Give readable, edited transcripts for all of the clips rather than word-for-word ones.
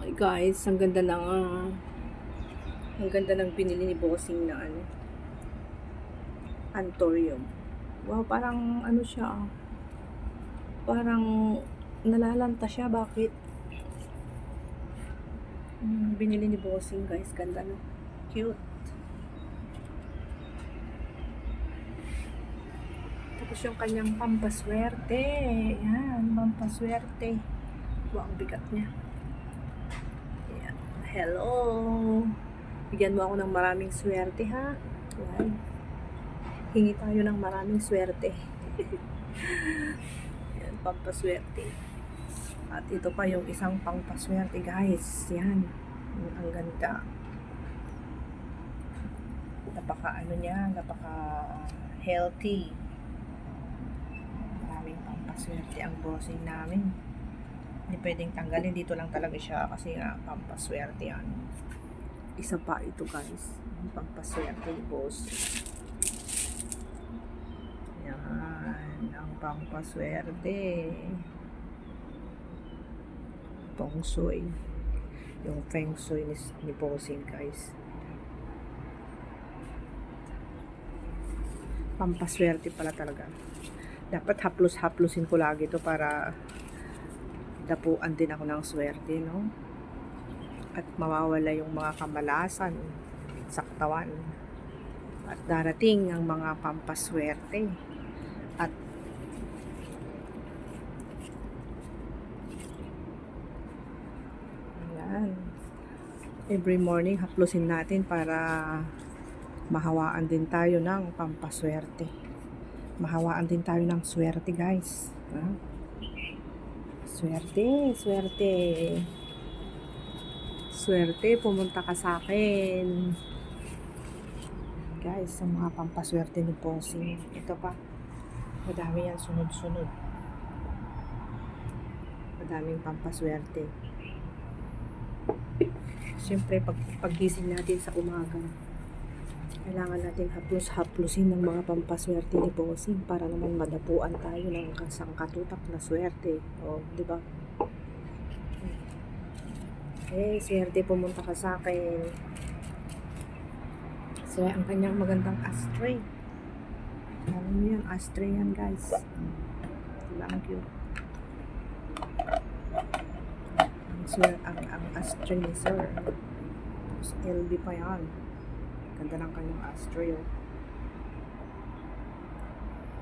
Ay guys, ang ganda ng binili ni Bossing na Antorium. Wow, parang ano siya, parang nalalanta siya. Bakit? Binili ni Bossing guys, ganda no? Cute. Tapos yung kanyang pampaswerte. Yan, pampaswerte. Wow, ang bigat niya. Yan. Hello! Bigyan mo ako ng maraming swerte ha. Yan. Hingi tayo ng maraming swerte. Yan, pampaswerte. At ito pa yung isang pampaswerte guys. Yan. Ang ganda. Napaka healthy. Maraming pampaswerte ang bossing namin. Hindi pwedeng tanggalin. Dito lang talaga siya kasi nga pampaswerte yan. Isa pa ito guys. Pampaswerte ni boss. Yan. Ang pampaswerte. Feng Shui. Yung Feng Shui ni bossing guys. Pampaswerte pala talaga. Dapat haplos-haplosin ko lagi ito para dapuan din ako ng swerte, no? At mawawala yung mga kamalasan sa katawan. At darating ang mga pampaswerte. At ayan. Every morning haplosin natin para mahawaan din tayo ng pampaswerte. Mahawaan din tayo ng swerte guys. Swerte, swerte. Swerte, pumunta ka sa akin. Guys, sa mga pampaswerte ni Bossing. Ito pa. Madami yan sunod-sunod. Madaming pampaswerte. Siyempre, paggising natin sa umaga, kailangan natin haplos-haplosin ng mga pampaswerte ni Bossing para naman madapuan tayo ng sangkatutak na swerte. O, di ba? Eh, swerte, pumunta ka sa akin. So, ang kanyang magandang ashtray. Alam niyo yan, ashtray yan guys. Ang cute. Ang ashtray ni sir. Tapos LB pa yan. Ganda ng kanyang ashtray. Oh.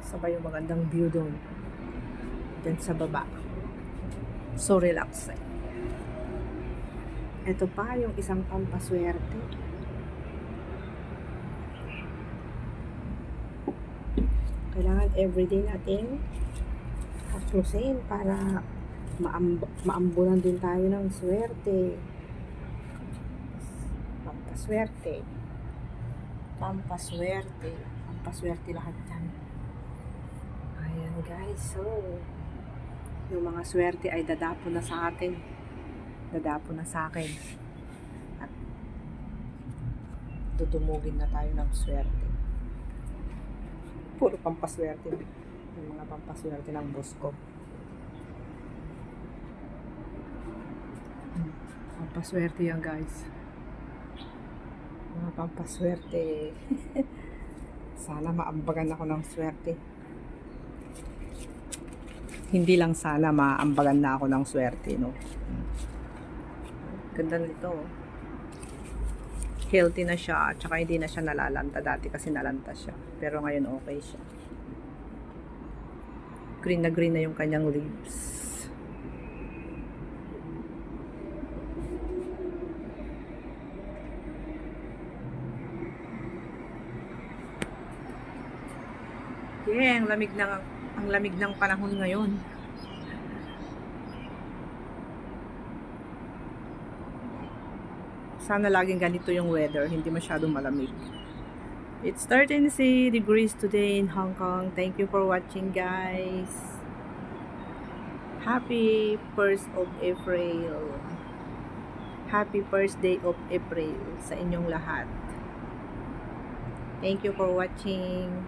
Sabay yung magandang view doon. Then sa baba. So relaxing. Ito pa yung isang pampaswerte. Kailangan everyday natin haplosin para maambunan din tayo ng swerte. Pampaswerte. Pampaswerte. Pampaswerte lahat yan. Ayan guys. So, yung mga swerte ay dadapo na sa atin. Dadapo na sa akin. At tutumugin na tayo ng swerte. Puro pampaswerte. Yung mga pampaswerte ng boss ko. Pampaswerte yan guys. Mga pampaswerte. Sana maambagan ako ng swerte. Hindi lang sana maambagan na ako ng swerte, no? Ganda nito. Healthy na siya, at saka hindi na siya nalalanta. Dati kasi nalanta siya. Pero ngayon okay siya. Green na yung kanyang leaves. Yeah, ang lamig ng panahon ngayon. Sana laging ganito yung weather, hindi masyadong malamig. It's 13 degrees today in Hong Kong. Thank you for watching guys. Happy 1st of April. Happy first day of April sa inyong lahat. Thank you for watching.